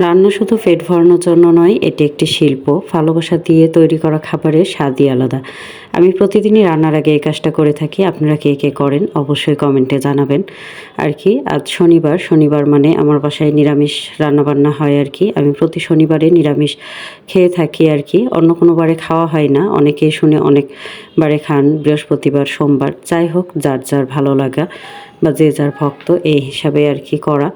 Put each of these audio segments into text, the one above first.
রান্না শুধু পেট ভরানোর জন্য নয়, এটি একটি শিল্প। ভালোবাসা দিয়ে তৈরি করা খাবারের স্বাদই আলাদা। আমি প্রতিদিনই রান্নার আগে এই কাজটা করে থাকি। আপনারা কে কে করেন অবশ্যই কমেন্টে জানাবেন। আর কি আজ শনিবার মানে আমার বাসায় নিরামিষ রান্নাবান্না হয় আর কি। আমি প্রতি শনিবারে নিরামিষ খেয়ে থাকি আর কি। অন্য কোনো বারে খাওয়া হয় না। অনেকেই শুনে অনেক বারে খান, বৃহস্পতিবার, সোমবার। যাই হোক, যার যার ভালো লাগা বা যে যার ভক্ত এই হিসাবে আর কি করা।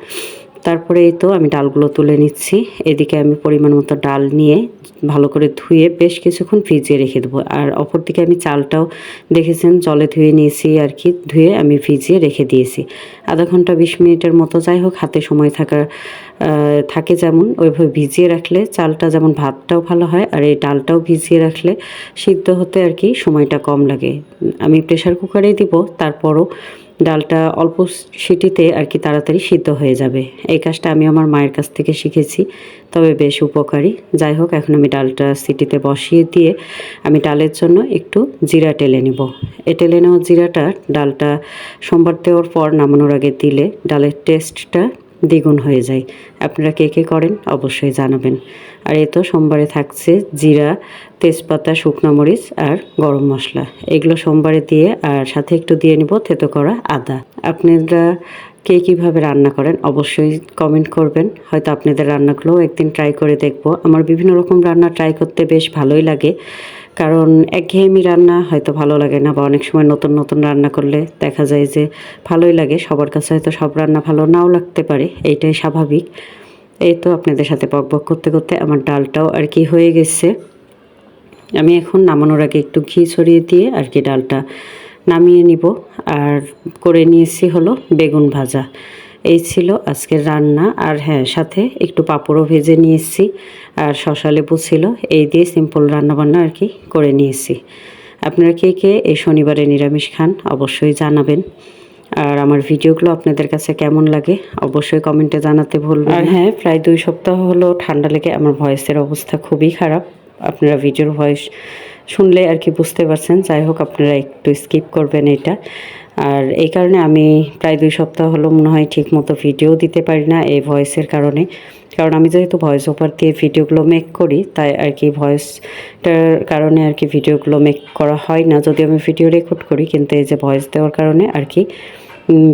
তারপরে এই তো আমি ডালগুলো তুলে নিচ্ছি। এদিকে আমি পরিমাণ মতো ডাল নিয়ে ভালো করে ধুয়ে বেশ কিছুক্ষণ ভিজিয়ে রেখে দেবো। আর অপরদিকে আমি চালটাও দেখেছেন জলে ধুয়ে নিয়েছি আর কি। ধুয়ে আমি ভিজিয়ে রেখে দিয়েছি আধা ঘন্টা 20 মিনিটের মতো। যাই হোক, হাতে সময় থাকে যেমন, ওইভাবে ভিজিয়ে রাখলে চালটা যেমন ভাতটাও ভালো হয়, আর এই ডালটাও ভিজিয়ে রাখলে সিদ্ধ হতে আর কি সময়টা কম লাগে। আমি প্রেশার কুকারেই দিব, তারপরও ডালটা অল্প সিটিতে আর কি তাড়াতাড়ি সিদ্ধ হয়ে যাবে। এই কাজটা আমি আমার মায়ের কাছ থেকে শিখেছি, তবে বেশ উপকারী। যাই হোক, এখন আমি ডালটা সিটিতে বসিয়ে দিয়ে আমি ডালের জন্য একটু জিরা টেলে নেব। টেলে নেওয়া জিরাটা ডালটা সোমবার দেওয়ার পর নামানোর আগে দিলে ডালের টেস্টটা দ্বিগুণ হয়ে যায়। আপনারা কে কে করেন অবশ্যই জানাবেন। আর এ তো সোমবারে থাকছে জিরা, তেজপাতা, শুকনো মরিচ আর গরম মশলা। এগুলো সোমবারে দিয়ে, আর সাথে একটু দিয়ে নিব থেতো করা আদা। আপনারা কে কীভাবে রান্না করেন অবশ্যই কমেন্ট করবেন। হয়তো আপনাদের রান্নাগুলোও একদিন ট্রাই করে দেখব। আমার বিভিন্ন রকম রান্না ট্রাই করতে বেশ ভালোই লাগে, কারণ একঘেয়েমি রান্না হয়তো ভালো লাগে না, বা অনেক সময় নতুন নতুন রান্না করলে দেখা যায় যে ভালোই লাগে। সবার কাছে হয়তো সব রান্না ভালো নাও লাগতে পারে, এইটাই স্বাভাবিক। এই তো আপনাদের সাথে বকবক করতে করতে আমার ডালটাও আর কি হয়ে গেছে। আমি এখন নামানোর আগে একটু ঘি ছড়িয়ে দিয়ে আর কি ডালটা নামিয়ে নিব। আর করে নিয়েছি হলো বেগুন ভাজা। এই ছিল আজকের রান্না। আর হ্যাঁ, সাথে একটু পাঁপড়ও ভেজে নিয়েছি, আর শসা লেবু ছিল। এই দিয়ে সিম্পল রান্নাবান্না আর কি করে নিয়েছি। আপনারা কে কে এই শনিবারে নিরামিষ খান অবশ্যই জানাবেন। আর আমার ভিডিওগুলো আপনাদের কাছে কেমন লাগে অবশ্যই কমেন্টে জানাতে ভুলবেন। আর হ্যাঁ, প্রায় 2 সপ্তাহ হলো ঠান্ডা লেগে আমার ভয়েসের অবস্থা খুবই খারাপ। আপনারা ভিডিওর ভয়েস শুনলে আর কি বুঝতে পারছেন। যাই হোক, আপনারা একটু স্কিপ করবেন এটা। আর এই কারণে আমি প্রায় 2 সপ্তাহ হলো মনে হয় ঠিক মতো ভিডিও দিতে পারি না এই ভয়েসের কারণে। কারণ আমি যেহেতু ভয়েস ওভার দিয়ে ভিডিওগুলো মেক করি, তাই আর কি ভয়েসটার কারণে আর কি ভিডিওগুলো মেক করা হয় না। যদিও আমি ভিডিও রেকর্ড করি, কিন্তু এই যে ভয়েস দেওয়ার কারণে আর কি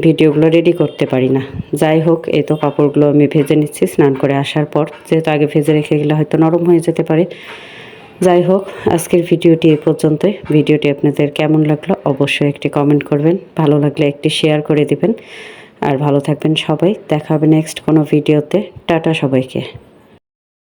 ভিডিওগুলো রেডি করতে পারি না। যাই হোক, এই তো কাপড়গুলো আমি ভেজে নিচ্ছি স্নান করে আসার পর, যেহেতু আগে ভেজে রেখে গেলে হয়তো নরম হয়ে যেতে পারে। যাই হোক, আজকের ভিডিওটি এ পর্যন্তই। ভিডিওটি আপনাদের কেমন লাগলো অবশ্যই একটি কমেন্ট করবেন, ভালো লাগলে একটি শেয়ার করে দিবেন। আর ভালো থাকবেন সবাই। দেখা হবে নেক্সট কোনো ভিডিওতে। টাটা সবাইকে।